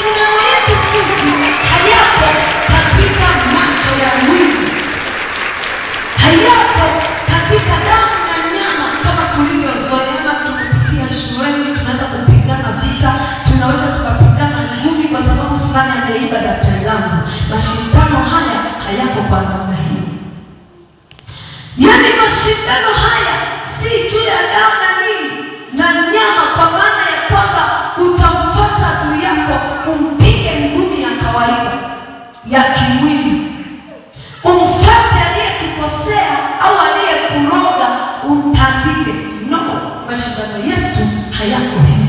Mashindano yetu sisi hayapo katika macho ya mwili, hayapo katika damu na nyama kama tulivyozoea tukipitia shuleni. Tunaweza kupigana vita, tunaweza tukapigana ngumi kwa sababu fulani ameiba daftari langu. Mashindano haya hayapo kwa namna hiyo. Yaani mashindano haya si juu ya damu na nini na nyama, kwa maana ya kwamba utamfuata adui yako umpige ngumi ya kawaida ya kimwili, umfuate aliyekukosea au aliyekuroga umtandike. No, mashindano yetu hayako hiyo.